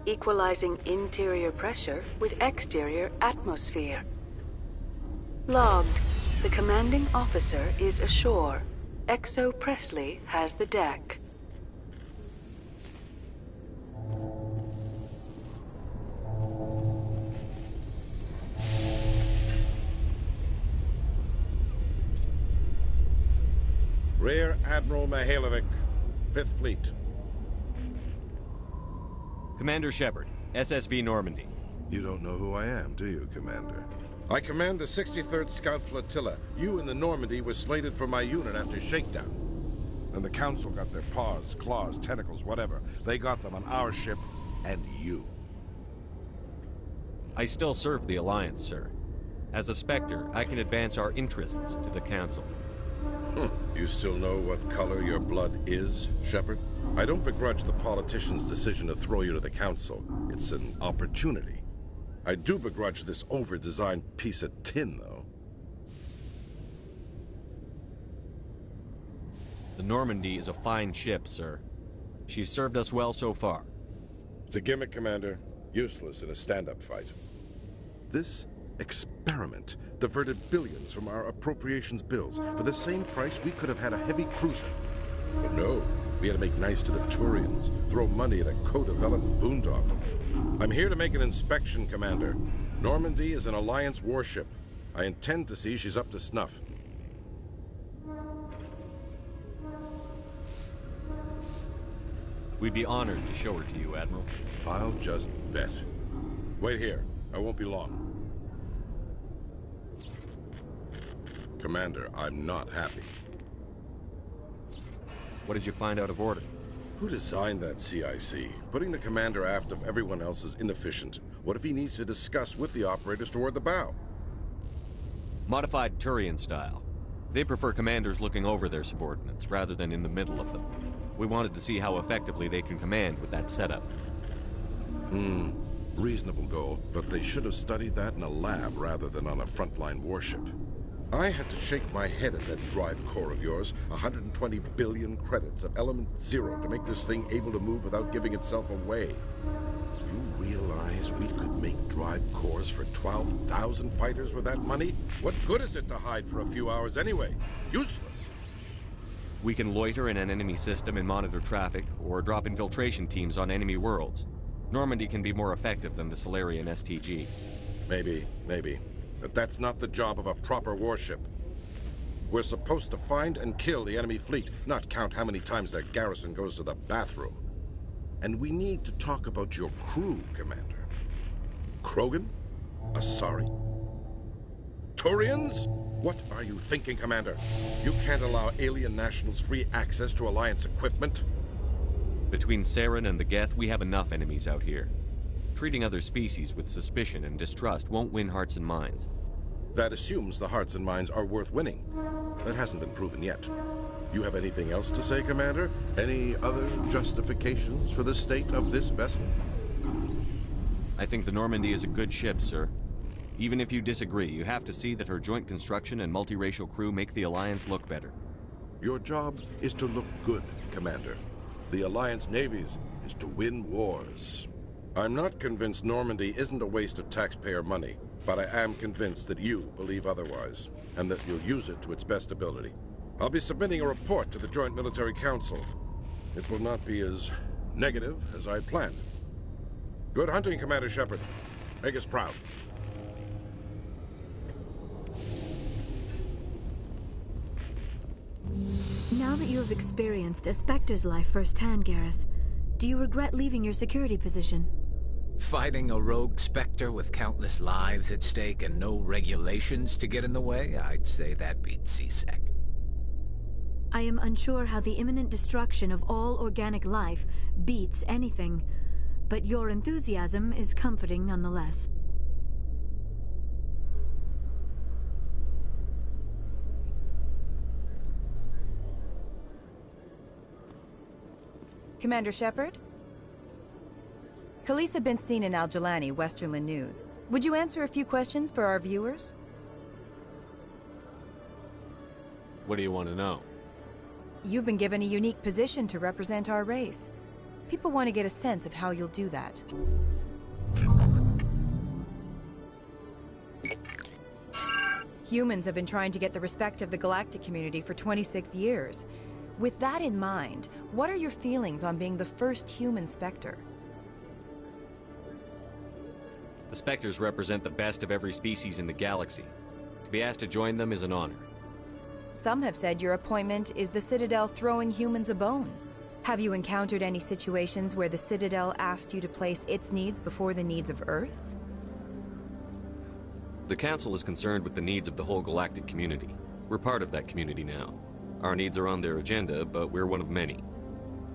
equalizing interior pressure with exterior atmosphere. Logged. The commanding officer is ashore. Exo Presley has the deck. Rear Admiral Mihailovic, 5th Fleet. Commander Shepard, SSV Normandy. You don't know who I am, do you, Commander? I command the 63rd Scout Flotilla. You and the Normandy were slated for my unit after shakedown. And the Council got their paws, claws, tentacles, whatever. They got them on our ship, and you. I still serve the Alliance, sir. As a Spectre, I can advance our interests to the Council. You still know what color your blood is, Shepard? I don't begrudge the politician's decision to throw you to the Council. It's an opportunity. I do begrudge this over-designed piece of tin, though. The Normandy is a fine ship, sir. She's served us well so far. It's a gimmick, Commander. Useless in a stand-up fight. This experiment diverted billions from our appropriations bills. For the same price, we could have had a heavy cruiser. But no, we had to make nice to the Turians, throw money at a co-developed boondoggle. I'm here to make an inspection, Commander. Normandy is an Alliance warship. I intend to see she's up to snuff. We'd be honored to show her to you, Admiral. I'll just bet. Wait here. I won't be long. Commander, I'm not happy. What did you find out of order? Who designed that CIC? Putting the commander aft of everyone else is inefficient. What if he needs to discuss with the operators toward the bow? Modified Turian style. They prefer commanders looking over their subordinates, rather than in the middle of them. We wanted to see how effectively they can command with that setup. Reasonable goal, but they should have studied that in a lab rather than on a frontline warship. I had to shake my head at that drive core of yours. 120 billion credits of element 0 to make this thing able to move without giving itself away. You realize we could make drive cores for 12,000 fighters with that money? What good is it to hide for a few hours anyway? Useless. We can loiter in an enemy system and monitor traffic, or drop infiltration teams on enemy worlds. Normandy can be more effective than the Solarian STG. Maybe. But that's not the job of a proper warship. We're supposed to find and kill the enemy fleet, not count how many times their garrison goes to the bathroom. And we need to talk about your crew, Commander. Krogan? Asari? Turians? What are you thinking, Commander? You can't allow alien nationals free access to Alliance equipment? Between Saren and the Geth, we have enough enemies out here. Treating other species with suspicion and distrust won't win hearts and minds. That assumes the hearts and minds are worth winning. That hasn't been proven yet. You have anything else to say, Commander? Any other justifications for the state of this vessel? I think the Normandy is a good ship, sir. Even if you disagree, you have to see that her joint construction and multiracial crew make the Alliance look better. Your job is to look good, Commander. The Alliance navies is to win wars. I'm not convinced Normandy isn't a waste of taxpayer money, but I am convinced that you believe otherwise, and that you'll use it to its best ability. I'll be submitting a report to the Joint Military Council. It will not be as negative as I planned. Good hunting, Commander Shepard. Make us proud. Now that you have experienced a Spectre's life firsthand, Garrus, do you regret leaving your security position? Fighting a rogue Spectre with countless lives at stake and no regulations to get in the way? I'd say that beats CSEC. I am unsure how the imminent destruction of all organic life beats anything, but your enthusiasm is comforting nonetheless. Commander Shepard? Khalisah bint Sinan al-Jilani, Westerland News. Would you answer a few questions for our viewers? What do you want to know? You've been given a unique position to represent our race. People want to get a sense of how you'll do that. Humans have been trying to get the respect of the galactic community for 26 years. With that in mind, what are your feelings on being the first human Spectre? The Spectres represent the best of every species in the galaxy. To be asked to join them is an honor. Some have said your appointment is the Citadel throwing humans a bone. Have you encountered any situations where the Citadel asked you to place its needs before the needs of Earth? The Council is concerned with the needs of the whole galactic community. We're part of that community now. Our needs are on their agenda, but we're one of many.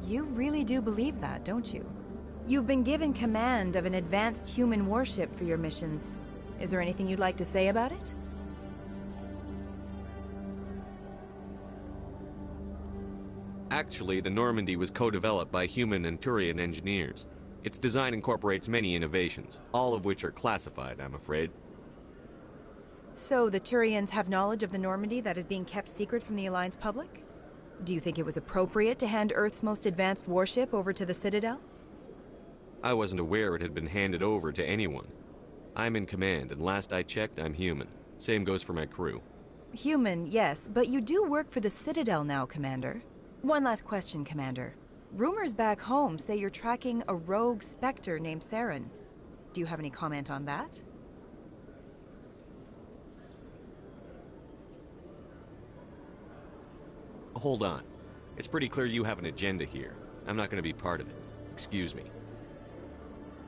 You really do believe that, don't you? You've been given command of an advanced human warship for your missions. Is there anything you'd like to say about it? Actually, the Normandy was co-developed by human and Turian engineers. Its design incorporates many innovations, all of which are classified, I'm afraid. So the Turians have knowledge of the Normandy that is being kept secret from the Alliance public? Do you think it was appropriate to hand Earth's most advanced warship over to the Citadel? I wasn't aware it had been handed over to anyone. I'm in command, and last I checked, I'm human. Same goes for my crew. Human, yes, but you do work for the Citadel now, Commander. One last question, Commander. Rumors back home say you're tracking a rogue Spectre named Saren. Do you have any comment on that? Hold on. It's pretty clear you have an agenda here. I'm not going to be part of it. Excuse me.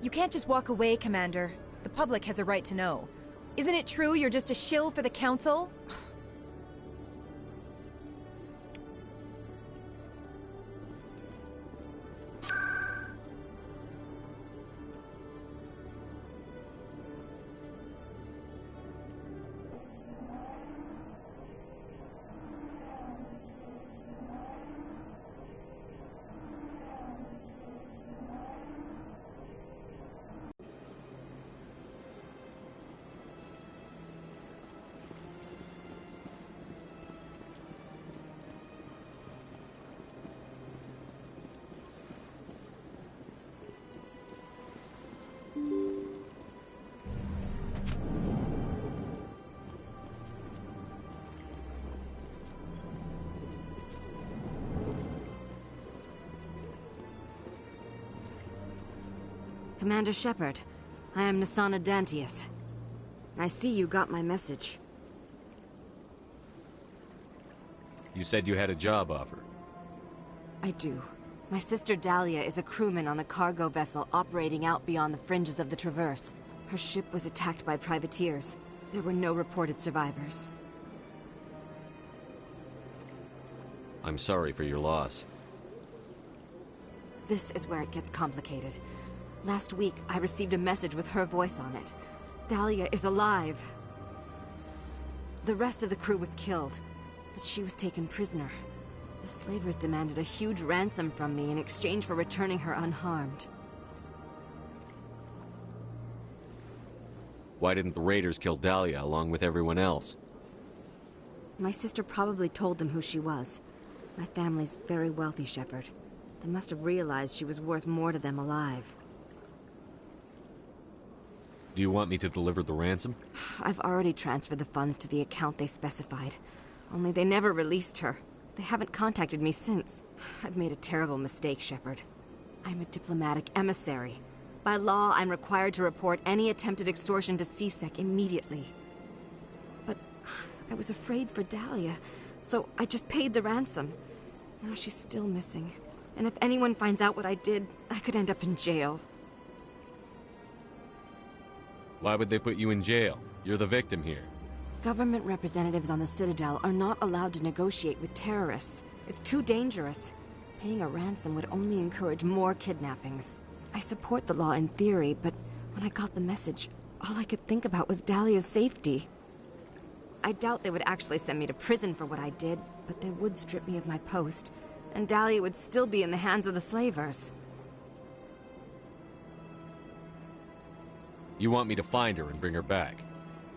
You can't just walk away, Commander. The public has a right to know. Isn't it true you're just a shill for the Council? Commander Shepard, I am Nasana Dantius. I see you got my message. You said you had a job offer. I do. My sister Dahlia is a crewman on the cargo vessel operating out beyond the fringes of the Traverse. Her ship was attacked by privateers. There were no reported survivors. I'm sorry for your loss. This is where it gets complicated. Last week, I received a message with her voice on it. Dahlia is alive. The rest of the crew was killed, but she was taken prisoner. The slavers demanded a huge ransom from me in exchange for returning her unharmed. Why didn't the raiders kill Dahlia along with everyone else? My sister probably told them who she was. My family's very wealthy, Shepard. They must have realized she was worth more to them alive. Do you want me to deliver the ransom? I've already transferred the funds to the account they specified. Only they never released her. They haven't contacted me since. I've made a terrible mistake, Shepard. I'm a diplomatic emissary. By law, I'm required to report any attempted extortion to C-Sec immediately. But I was afraid for Dahlia, so I just paid the ransom. Now she's still missing. And if anyone finds out what I did, I could end up in jail. Why would they put you in jail? You're the victim here. Government representatives on the Citadel are not allowed to negotiate with terrorists. It's too dangerous. Paying a ransom would only encourage more kidnappings. I support the law in theory, but when I got the message, all I could think about was Dahlia's safety. I doubt they would actually send me to prison for what I did, but they would strip me of my post, and Dahlia would still be in the hands of the slavers. You want me to find her and bring her back?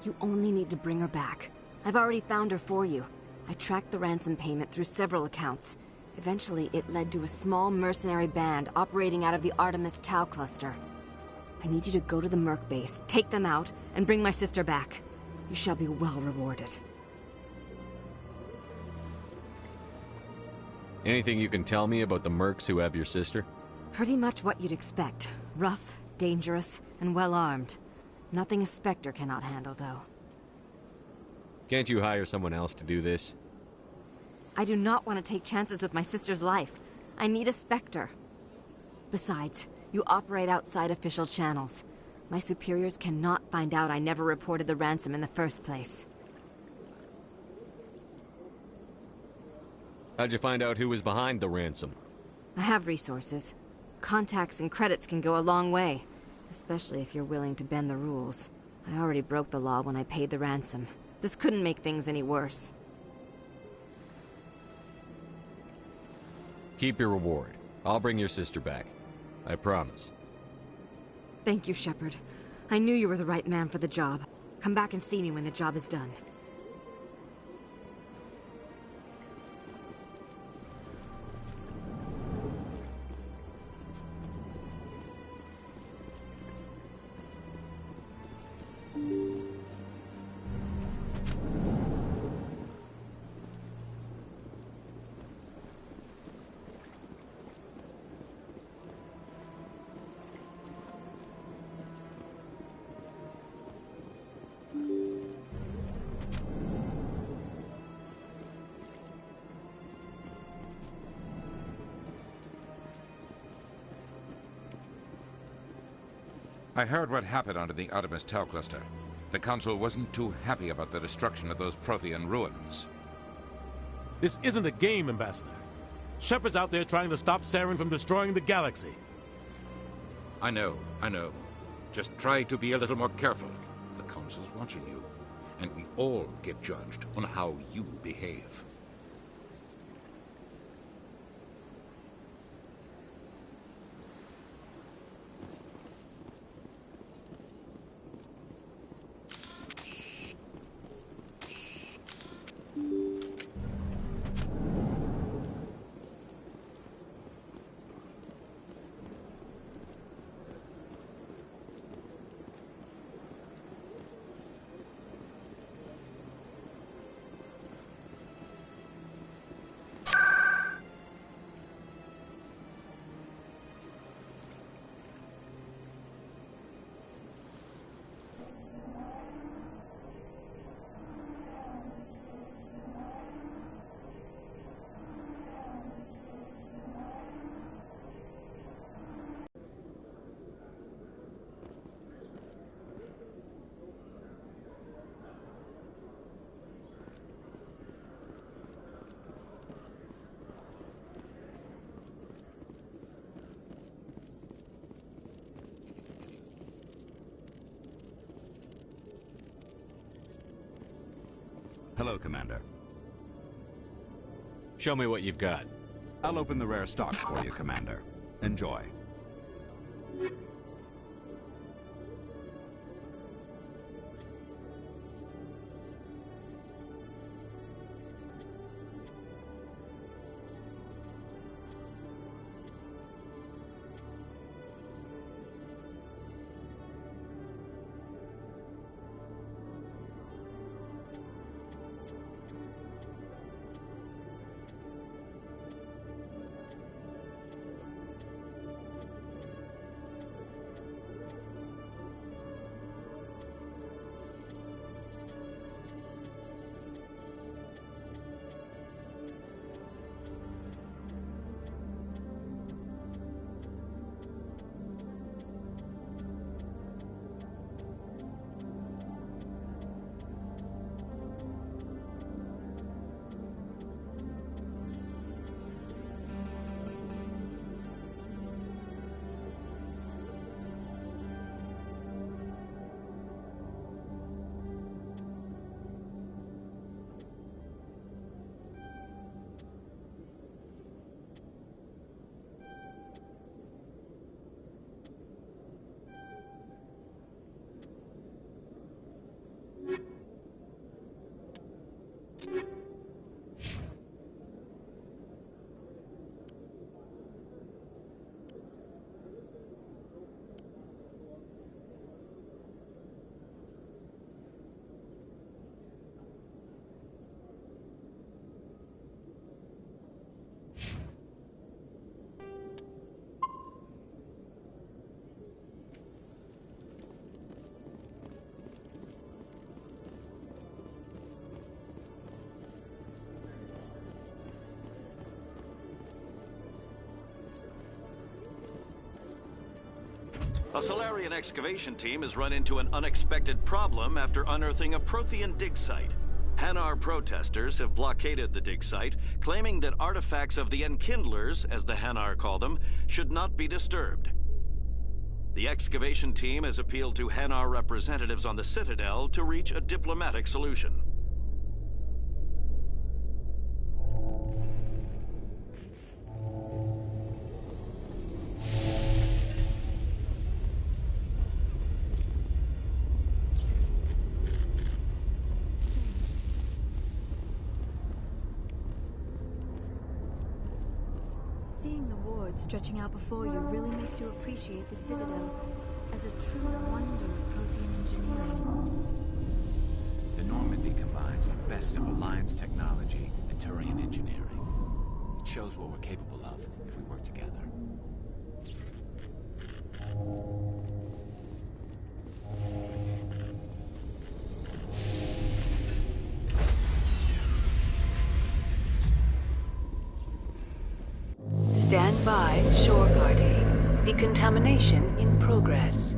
You only need to bring her back. I've already found her for you. I tracked the ransom payment through several accounts. Eventually, it led to a small mercenary band operating out of the Artemis Tau cluster. I need you to go to the Merc base, take them out, and bring my sister back. You shall be well rewarded. Anything you can tell me about the mercs who have your sister? Pretty much what you'd expect. Rough, dangerous, and well-armed. Nothing a Spectre cannot handle, though. Can't you hire someone else to do this? I do not want to take chances with my sister's life. I need a Spectre. Besides, you operate outside official channels. My superiors cannot find out I never reported the ransom in the first place. How'd you find out who was behind the ransom? I have resources. Contacts and credits can go a long way, especially if you're willing to bend the rules. I already broke the law when I paid the ransom. This couldn't make things any worse. Keep your reward. I'll bring your sister back. I promise. Thank you, Shepard. I knew you were the right man for the job. Come back and see me when the job is done. I heard what happened under the Artemis Tau cluster. The Council wasn't too happy about the destruction of those Prothean ruins. This isn't a game, Ambassador. Shepard's out there trying to stop Saren from destroying the galaxy. I know. Just try to be a little more careful. The Council's watching you, and we all get judged on how you behave. Hello, Commander. Show me what you've got. I'll open the rare stocks for you, Commander. Enjoy. A Salarian excavation team has run into an unexpected problem after unearthing a Prothean dig site. Hanar protesters have blockaded the dig site, claiming that artifacts of the Enkindlers, as the Hanar call them, should not be disturbed. The excavation team has appealed to Hanar representatives on the Citadel to reach a diplomatic solution. Seeing the ward stretching out before you really makes you appreciate the Citadel as a true wonder of Prothean engineering. The Normandy combines the best of Alliance technology and Turian engineering. It shows what we're capable of if we work together. Stand by, shore party. Decontamination in progress.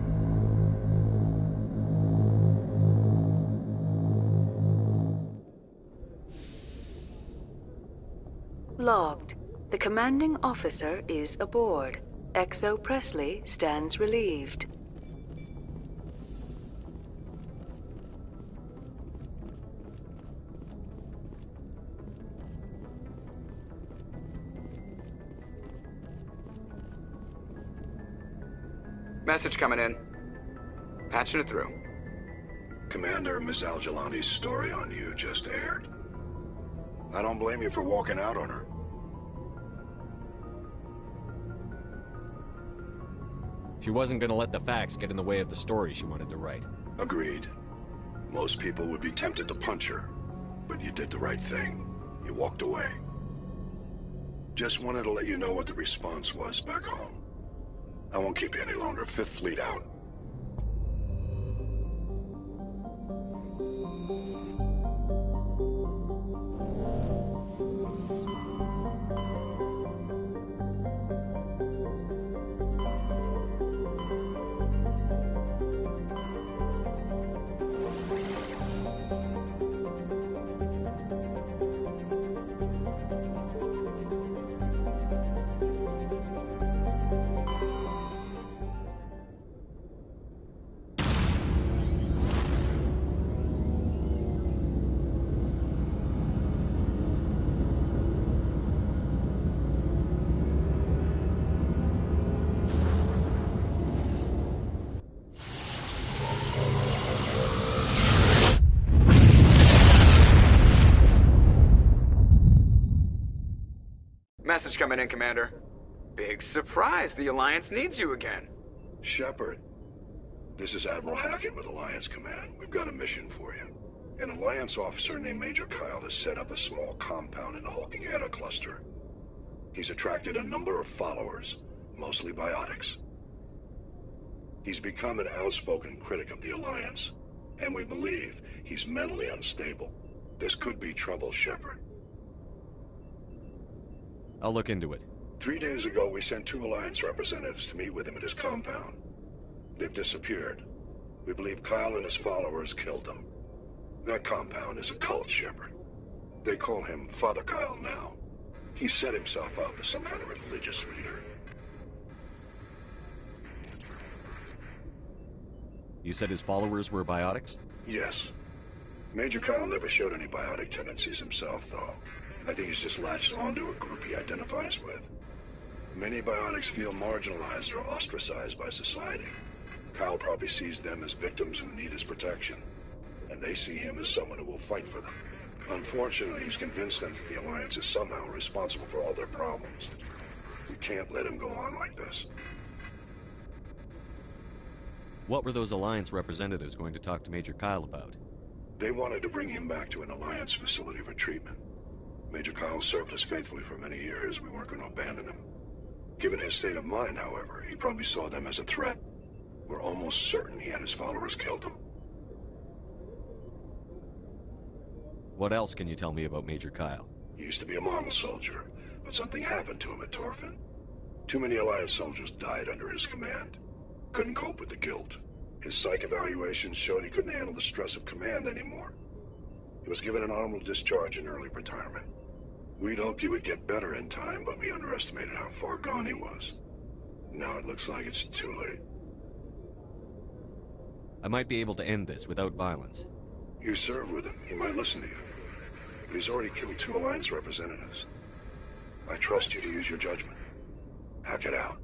Logged. The commanding officer is aboard. XO Presley stands relieved. Message coming in. Patching it through. Commander, Ms. Al-Jalani's story on you just aired. I don't blame you for walking out on her. She wasn't gonna let the facts get in the way of the story she wanted to write. Agreed. Most people would be tempted to punch her, but you did the right thing. You walked away. Just wanted to let you know what the response was back home. I won't keep you any longer. Fifth Fleet out. Message coming in, Commander. Big surprise, the Alliance needs you again. Shepard, this is Admiral Hackett with Alliance Command. We've got a mission for you. An Alliance officer named Major Kyle has set up a small compound in the Hulking Edda cluster. He's attracted a number of followers, mostly biotics. He's become an outspoken critic of the Alliance, and we believe he's mentally unstable. This could be trouble, Shepard. I'll look into it. 3 days ago, we sent 2 Alliance representatives to meet with him at his compound. They've disappeared. We believe Kyle and his followers killed them. That compound is a cult, Shepard. They call him Father Kyle now. He set himself up as some kind of religious leader. You said his followers were biotics? Yes. Major Kyle never showed any biotic tendencies himself, though. I think he's just latched onto a group he identifies with. Many biotics feel marginalized or ostracized by society. Kyle probably sees them as victims who need his protection, and they see him as someone who will fight for them. Unfortunately, he's convinced them that the Alliance is somehow responsible for all their problems. We can't let him go on like this. What were those Alliance representatives going to talk to Major Kyle about? They wanted to bring him back to an Alliance facility for treatment. Major Kyle served us faithfully for many years. We weren't going to abandon him. Given his state of mind, however, he probably saw them as a threat. We're almost certain he had his followers killed him. What else can you tell me about Major Kyle? He used to be a model soldier, but something happened to him at Torfin. Too many Alliance soldiers died under his command. couldn't cope with the guilt. His psych evaluations showed he couldn't handle the stress of command anymore. He was given an honorable discharge in early retirement. We'd hoped he would get better in time, but we underestimated how far gone he was. Now it looks like it's too late. I might be able to end this without violence. You serve with him. He might listen to you. But he's already killed 2 Alliance representatives. I trust you to use your judgment. Hack it out.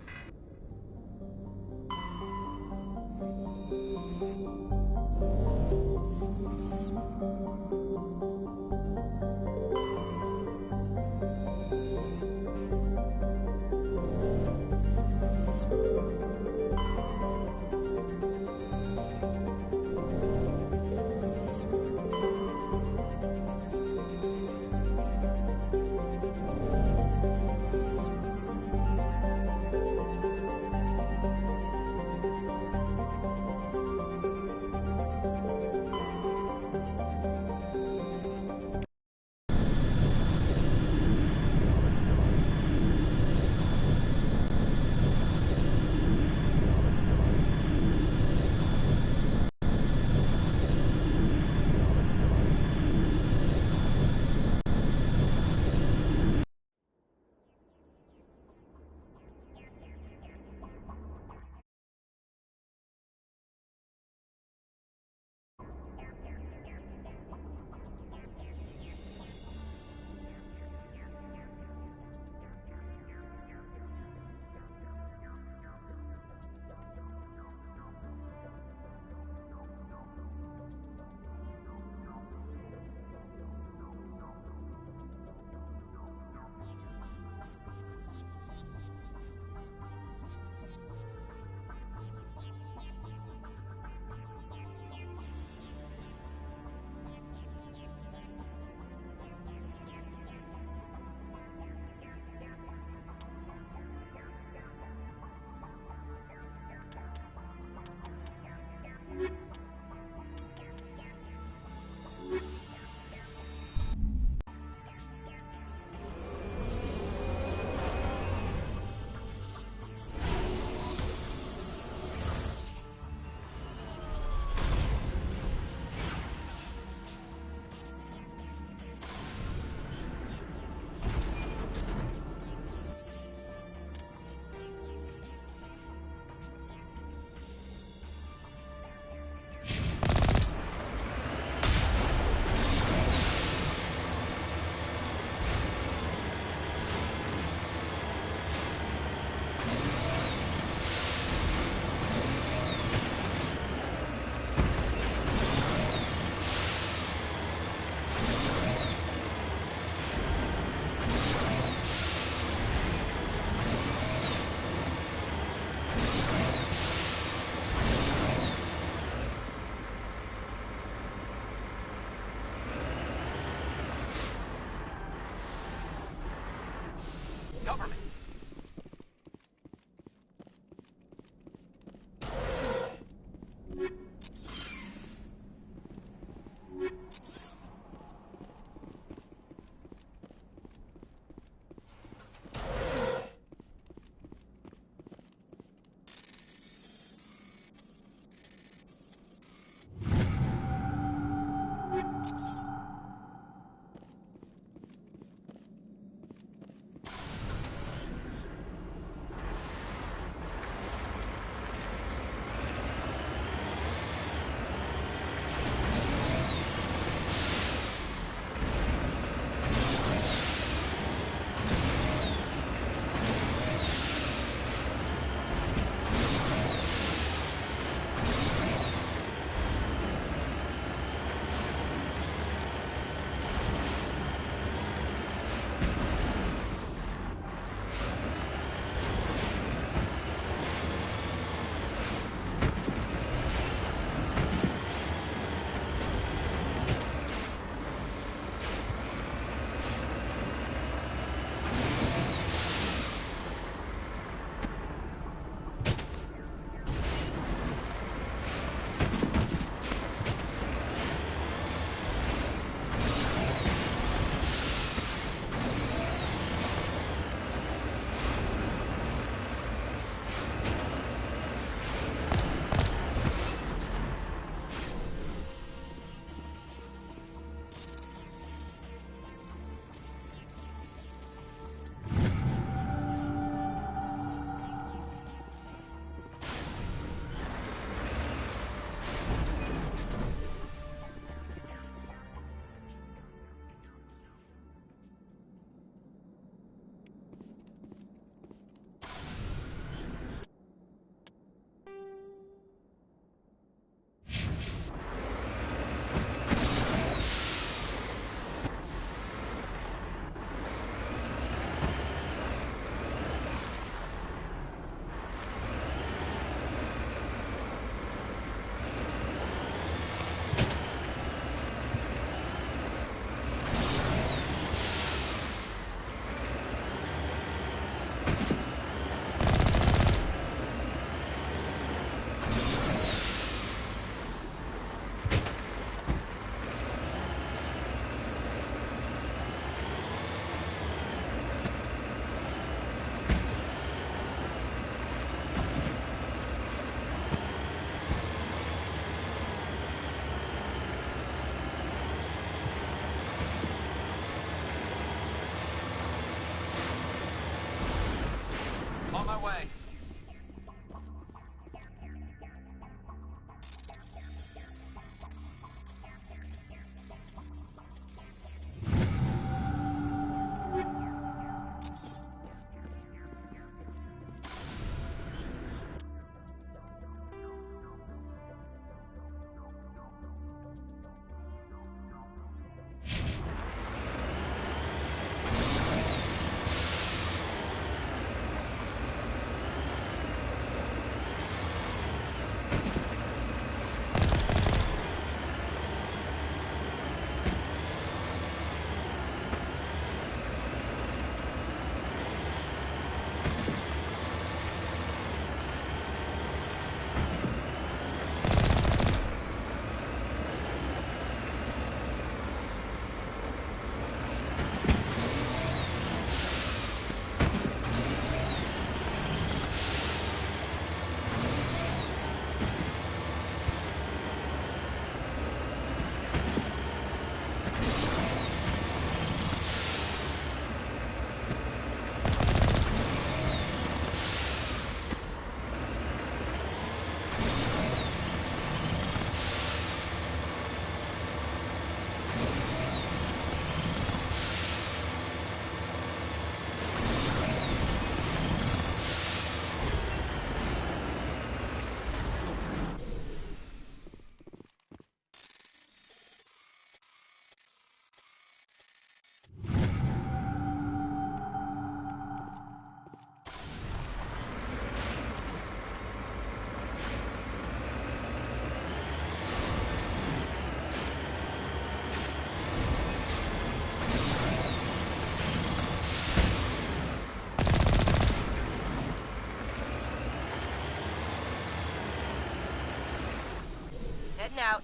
Heading out.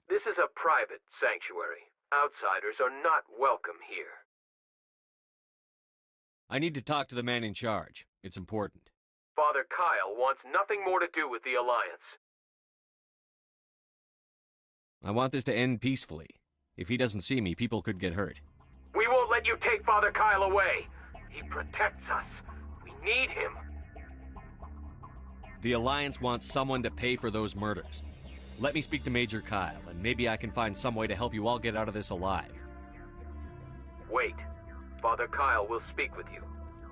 This is a private sanctuary. Outsiders are not welcome here. I need to talk to the man in charge. It's important. Father Kyle wants nothing more to do with the Alliance. I want this to end peacefully. If he doesn't see me, people could get hurt. We won't let you take Father Kyle away. He protects us. We need him. The Alliance wants someone to pay for those murders. Let me speak to Major Kyle, and maybe I can find some way to help you all get out of this alive. Wait. Father Kyle will speak with you.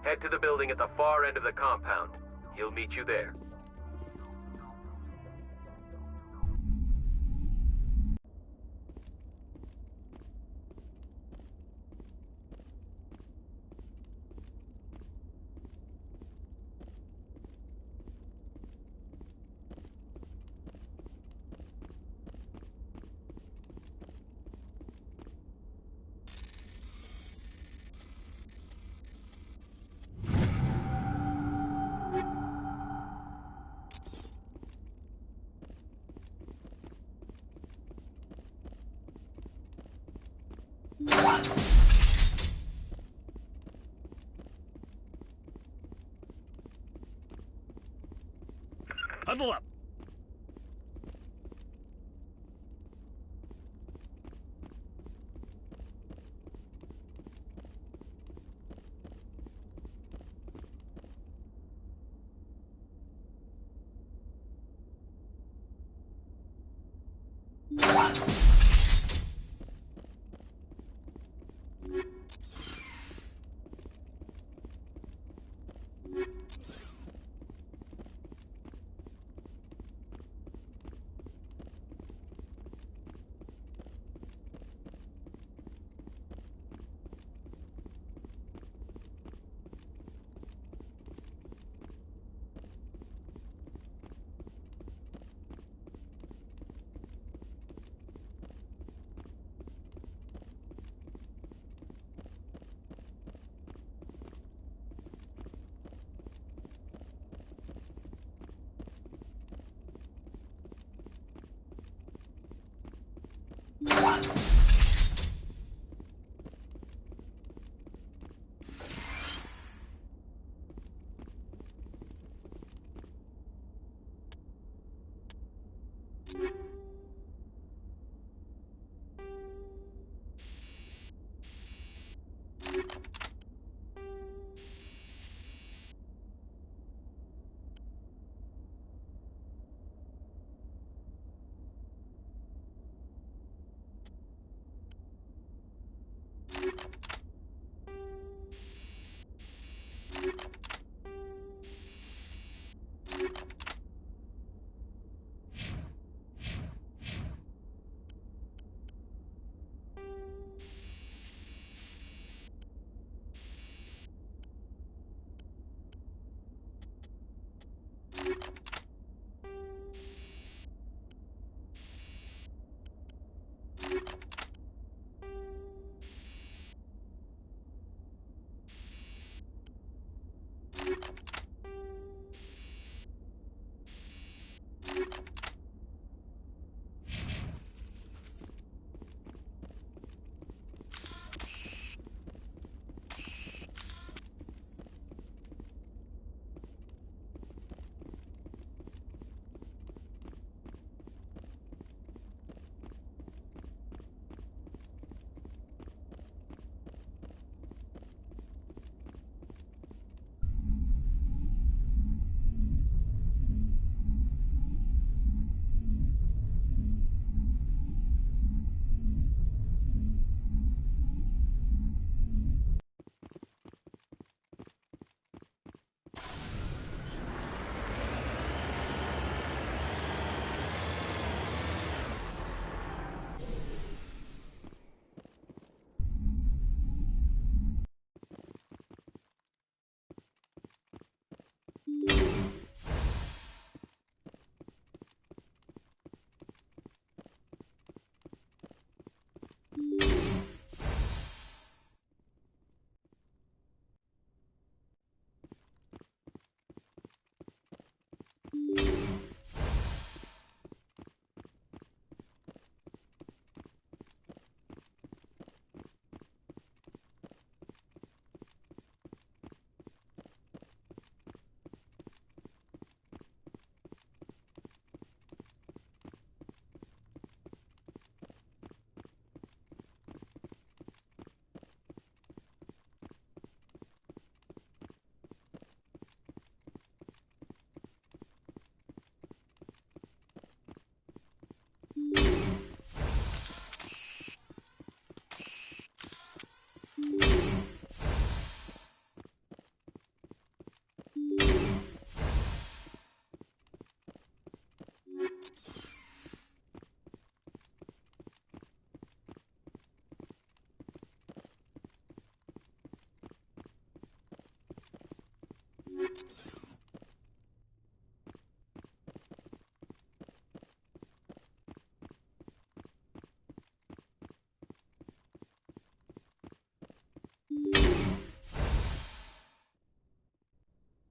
Head to the building at the far end of the compound. He'll meet you there. Huddle up!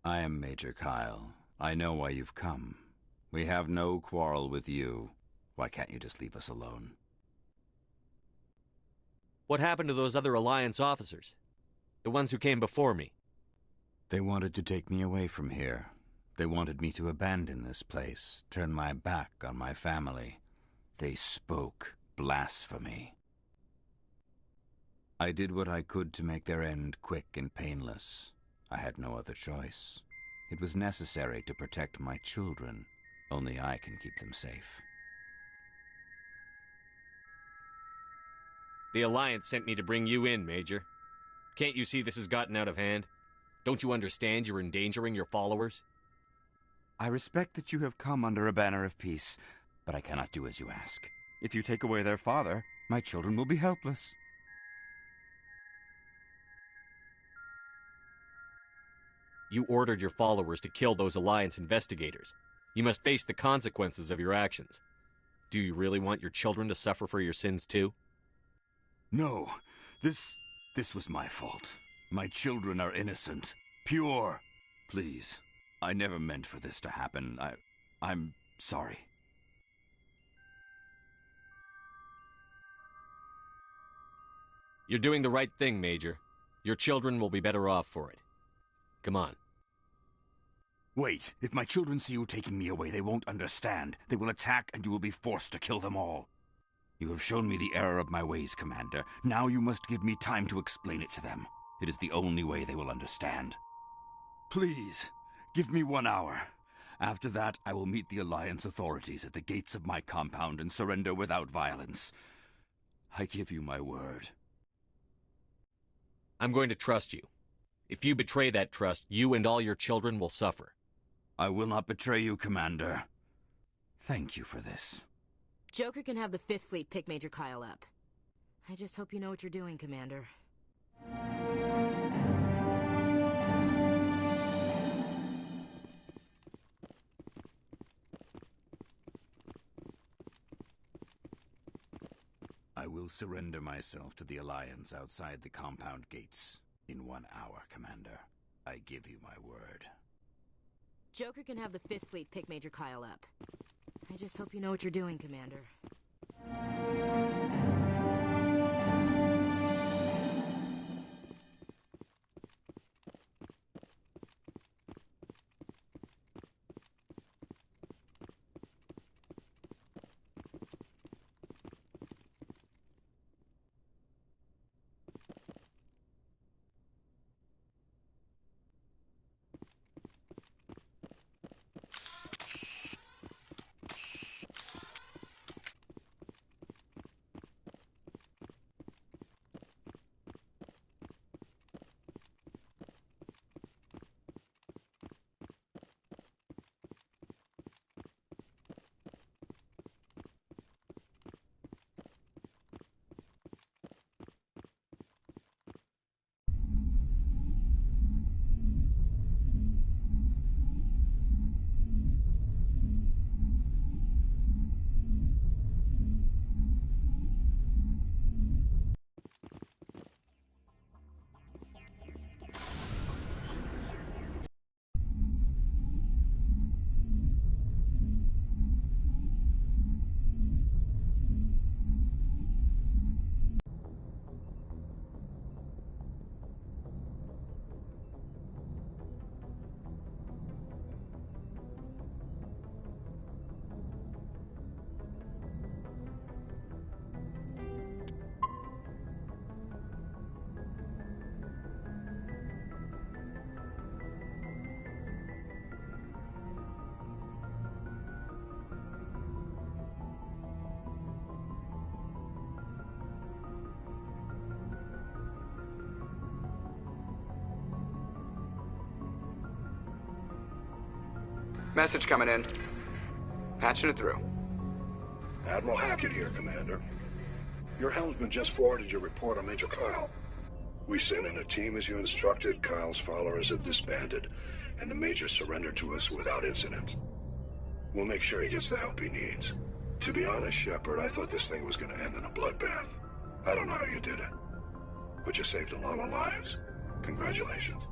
I am Major Kyle. I know why you've come. We have no quarrel with you. Why can't you just leave us alone? What happened to those other Alliance officers? The ones who came before me? They wanted to take me away from here. They wanted me to abandon this place, turn my back on my family. They spoke blasphemy. I did what I could to make their end quick and painless. I had no other choice. It was necessary to protect my children. Only I can keep them safe. The Alliance sent me to bring you in, Major. Can't you see this has gotten out of hand? Don't you understand you're endangering your followers? I respect that you have come under a banner of peace, but I cannot do as you ask. If you take away their father, my children will be helpless. You ordered your followers to kill those Alliance investigators. You must face the consequences of your actions. Do you really want your children to suffer for your sins too? No, this was my fault. My children are innocent, pure. Please, I never meant for this to happen. I'm sorry. You're doing the right thing, Major. Your children will be better off for it. Come on. Wait, if my children see you taking me away, they won't understand. They will attack and you will be forced to kill them all. You have shown me the error of my ways, Commander. Now you must give me time to explain it to them. It is the only way they will understand. Please, give me 1 hour. After that, I will meet the Alliance authorities at the gates of my compound and surrender without violence. I give you my word. I'm going to trust you. If you betray that trust, you and all your children will suffer. I will not betray you, Commander. Thank you for this. Joker can have the 5th Fleet pick Major Kyle up. I just hope you know what you're doing, Commander. I will surrender myself to the Alliance outside the compound gates in 1 hour, Commander. I give you my word. Joker can have the 5th Fleet pick Major Kyle up. I just hope you know what you're doing, Commander. Message coming in. Patching it through. Admiral Hackett here, Commander. Your helmsman just forwarded your report on Major Kyle. We sent in a team as you instructed. Kyle's followers have disbanded. and the Major surrendered to us without incident. We'll make sure he gets the help he needs. To be honest, Shepard, I thought this thing was gonna end in a bloodbath. I don't know how you did it, but you saved a lot of lives. Congratulations.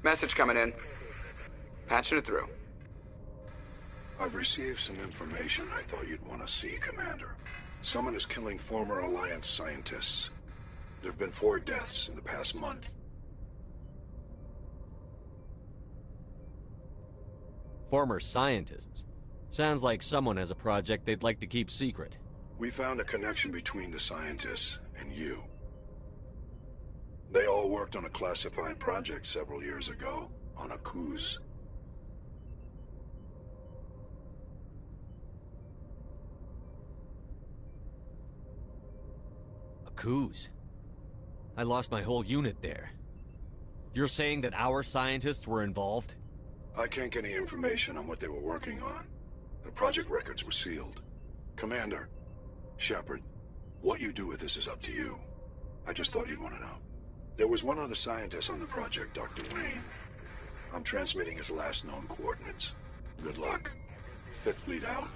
Message coming in. Patching it through. I've received some information I thought you'd want to see, Commander. Someone is killing former Alliance scientists. There have been 4 deaths in the past month. Former scientists? Sounds like someone has a project they'd like to keep secret. We found a connection between the scientists and you. They all worked on a classified project several years ago, on Akuz. Akuz? I lost my whole unit there. You're saying that our scientists were involved? I can't get any information on what they were working on. The project records were sealed. Commander, Shepard, what you do with this is up to you. I just thought you'd want to know. There was one other scientist on the project, Dr. Wayne. I'm transmitting his last known coordinates. Good luck. Fifth Fleet out.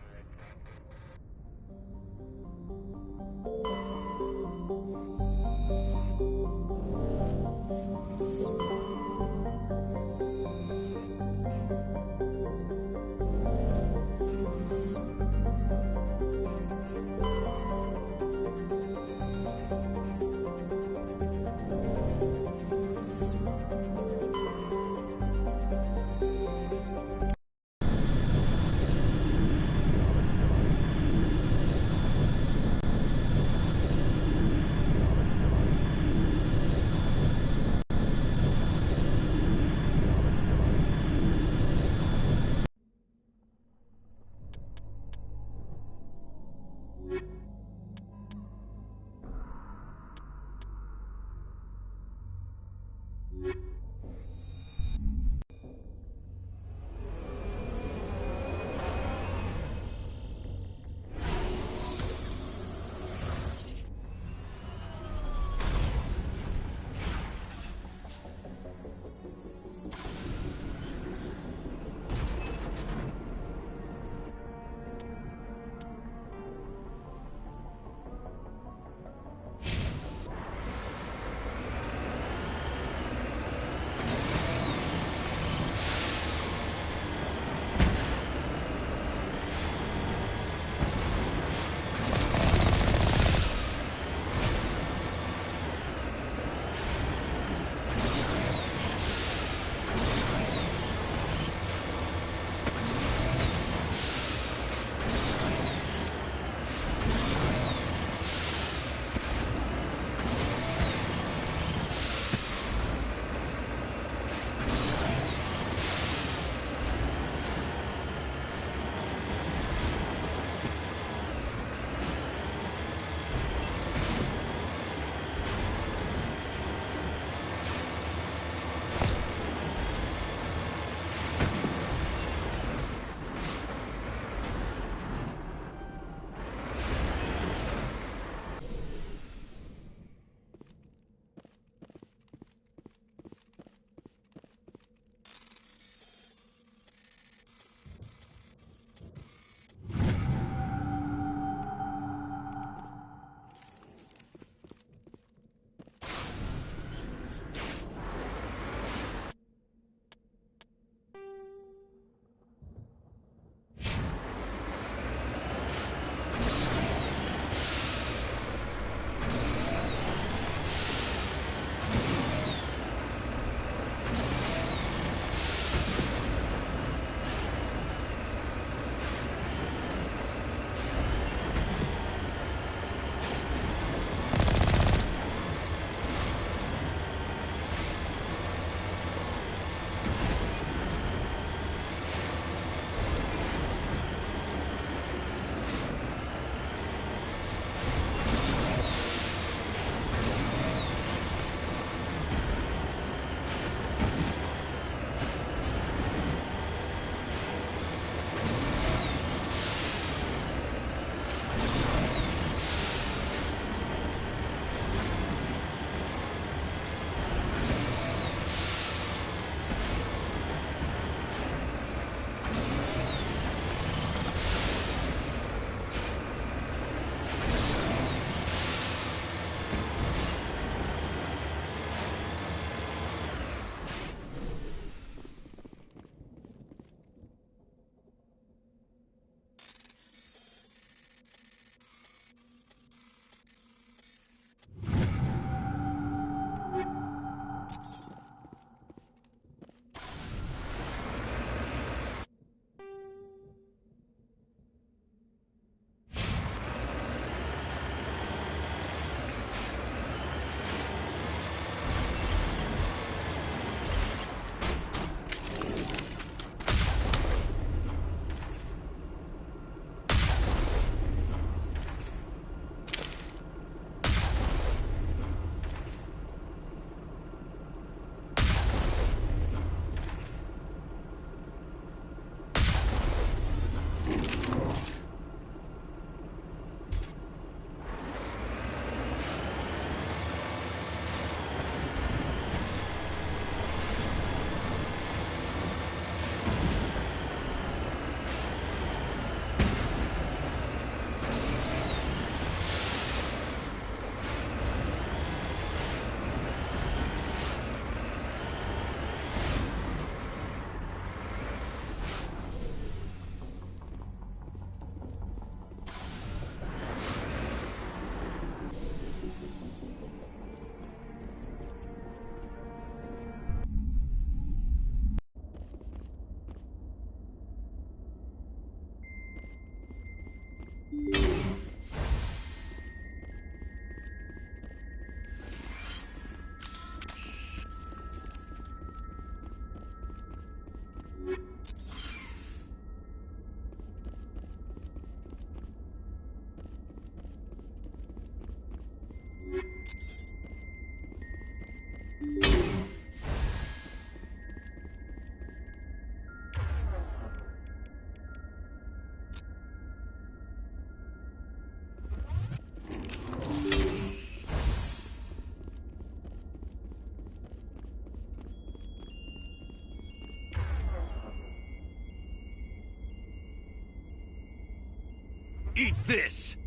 Eat this!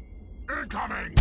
Incoming!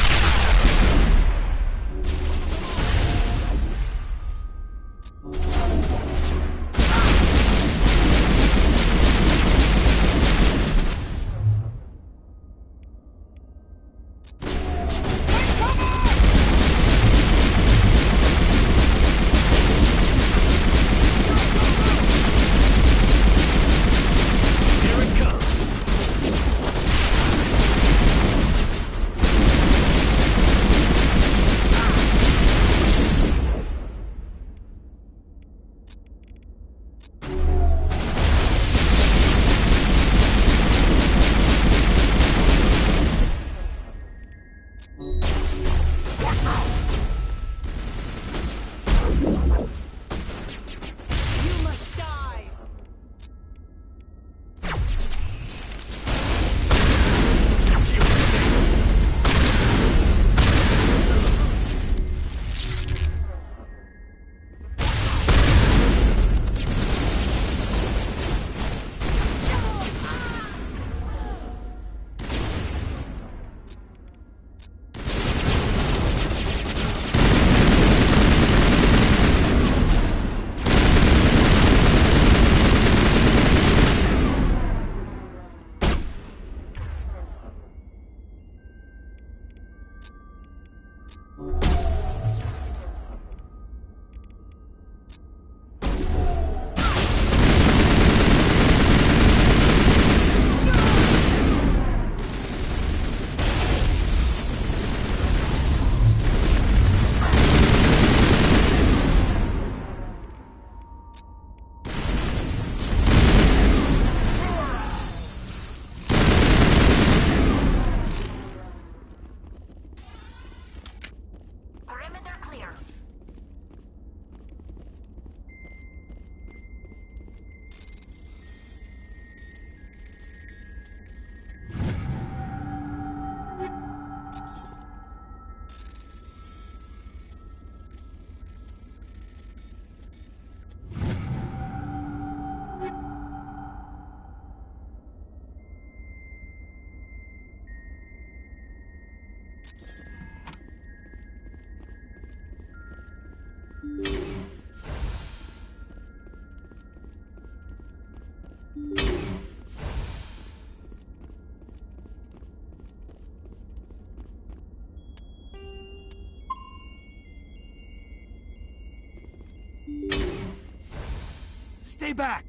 Stay back!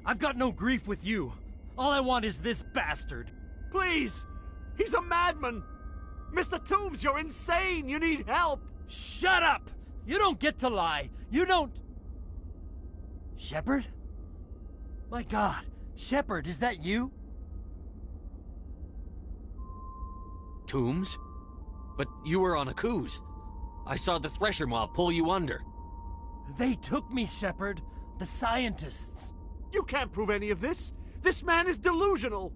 I've got no grief with you. All I want is this bastard. Please! He's a madman! Mr. Toombs, you're insane! You need help! Shut up! You don't get to lie. You don't... Shepard? My God, Shepard, is that you? Toombs? But you were on Akuze. I saw the Thresher mob pull you under. They took me, Shepard. The scientists. You can't prove any of this. This man is delusional.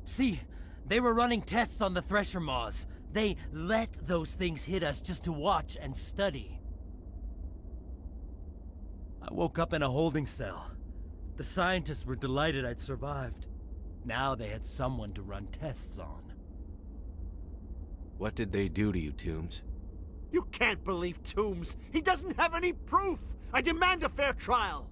See, they were running tests on the Thresher Maws. They let those things hit us just to watch and study. I woke up in a holding cell. The scientists were delighted I'd survived. Now they had someone to run tests on. What did they do to you, Toombs? You can't believe Toombs. He doesn't have any proof. I demand a fair trial.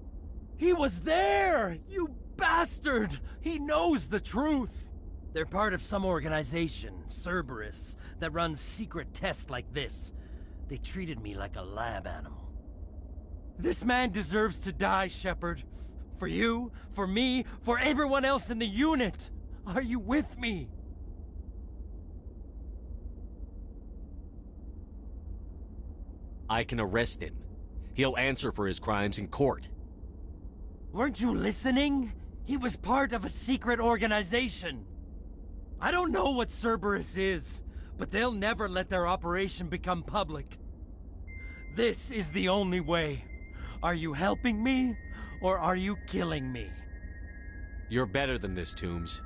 He was there! You bastard! He knows the truth! They're part of some organization, Cerberus, that runs secret tests like this. They treated me like a lab animal. This man deserves to die, Shepard. For you, for me, for everyone else in the unit. Are you with me? I can arrest him. He'll answer for his crimes in court. Weren't you listening? He was part of a secret organization. I don't know what Cerberus is, but they'll never let their operation become public. This is the only way. Are you helping me, or are you killing me? You're better than this, Toombs.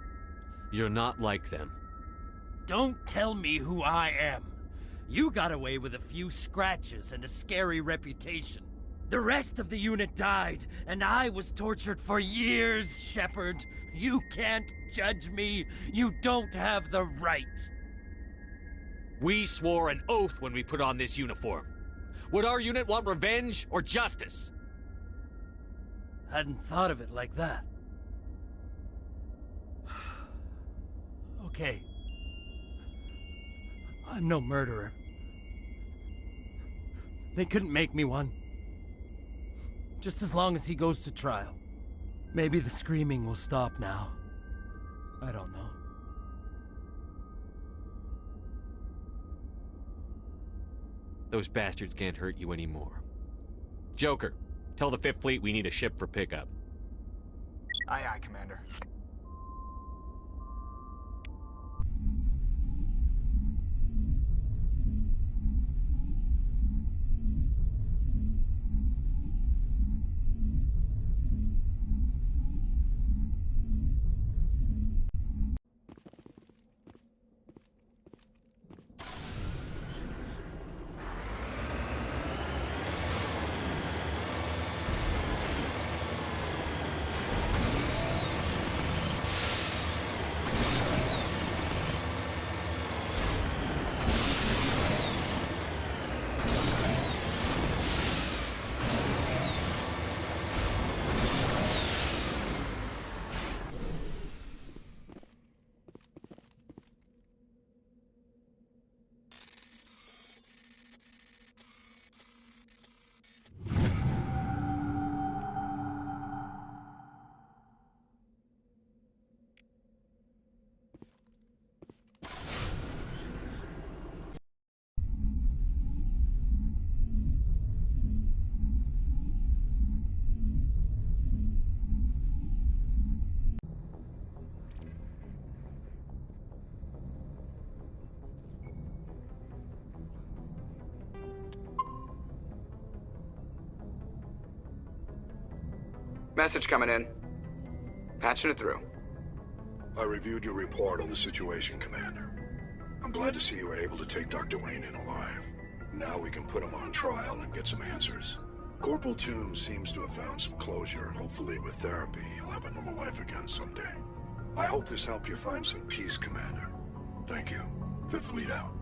You're not like them. Don't tell me who I am. You got away with a few scratches and a scary reputation. The rest of the unit died, and I was tortured for years, Shepard. You can't judge me. You don't have the right. We swore an oath when we put on this uniform. Would our unit want revenge or justice? Hadn't thought of it like that. Okay. I'm no murderer. They couldn't make me one. Just as long as he goes to trial. Maybe the screaming will stop now. I don't know. Those bastards can't hurt you anymore. Joker, tell the Fifth Fleet we need a ship for pickup. Aye, aye, Commander. Message coming in. Patching it through. I reviewed your report on the situation, Commander. I'm glad to see you were able to take Dr. Wayne in alive. Now we can put him on trial and get some answers. Corporal Toombs seems to have found some closure. Hopefully with therapy, he'll have a normal life again someday. I hope this helped you find some peace, Commander. Thank you. Fifth Fleet out.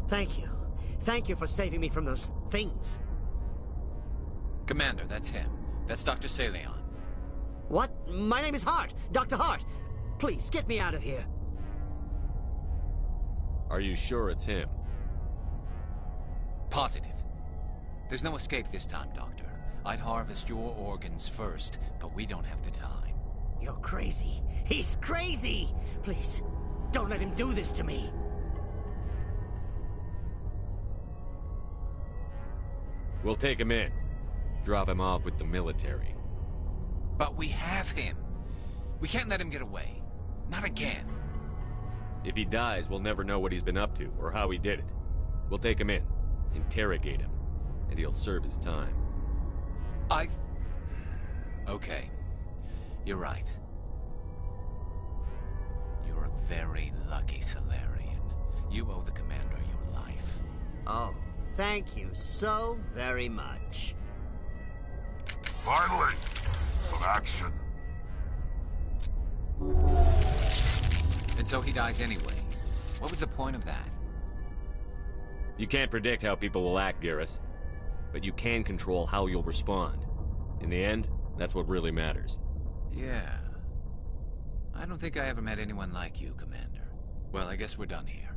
Thank you. Thank you for saving me from those things. Commander, that's him. That's Dr. Saleon. What? My name is Hart. Dr. Hart. Please, get me out of here. Are you sure it's him? Positive. There's no escape this time, Doctor. I'd harvest your organs first, but we don't have the time. You're crazy. He's crazy! Please, don't let him do this to me. We'll take him in. Drop him off with the military. But we have him. We can't let him get away. Not again. If he dies, we'll never know what he's been up to, or how he did it. We'll take him in, interrogate him, and he'll serve his time. Okay. You're right. You're a very lucky Salarian. You owe the Commander your life. Oh, thank you so very much. Finally, some action. And so he dies anyway. What was the point of that? You can't predict how people will act, Garrus. But you can control how you'll respond. In the end, that's what really matters. Yeah. I don't think I ever met anyone like you, Commander. Well, I guess we're done here.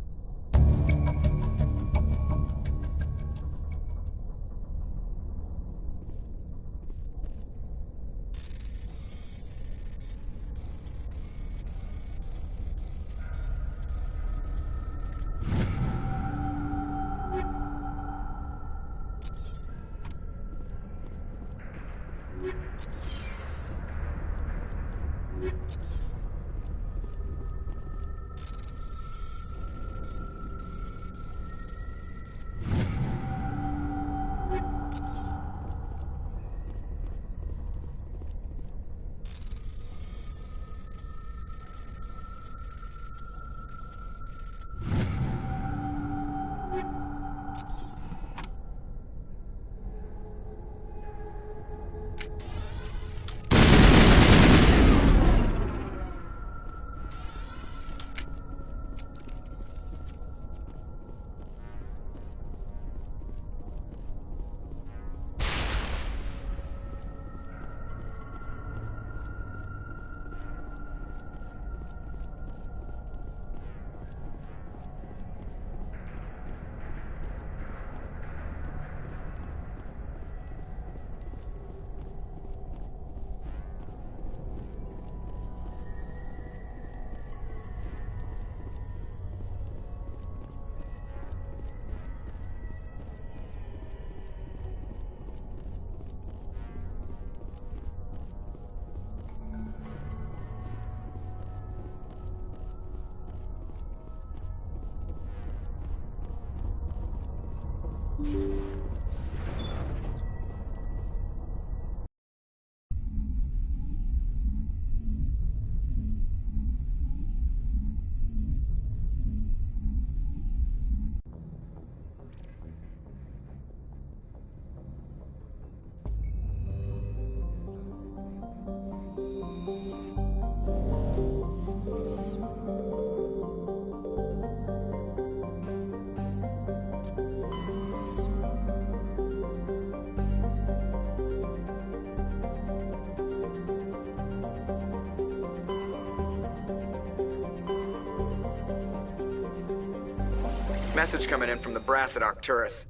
Message coming in from the brass at Arcturus.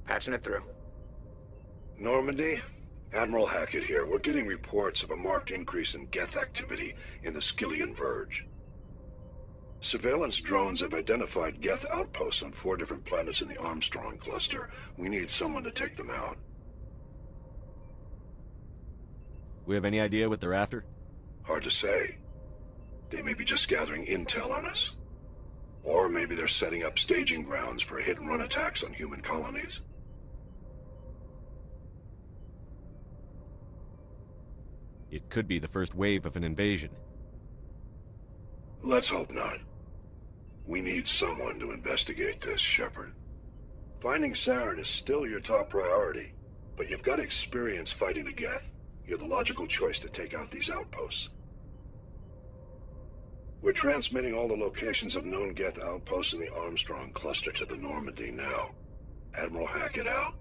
Patching it through. Normandy? Admiral Hackett here. We're getting reports of a marked increase in Geth activity in the Skyllian Verge. Surveillance drones have identified Geth outposts on 4 different planets in the Armstrong cluster. We need someone to take them out. We have any idea what they're after? Hard to say. They may be just gathering intel on us. Or maybe they're setting up staging grounds for hit-and-run attacks on human colonies. It could be the first wave of an invasion. Let's hope not. We need someone to investigate this, Shepard. Finding Saren is still your top priority, but you've got experience fighting the Geth. You're the logical choice to take out these outposts. We're transmitting all the locations of known Geth outposts in the Armstrong cluster to the Normandy now. Admiral Hackett out.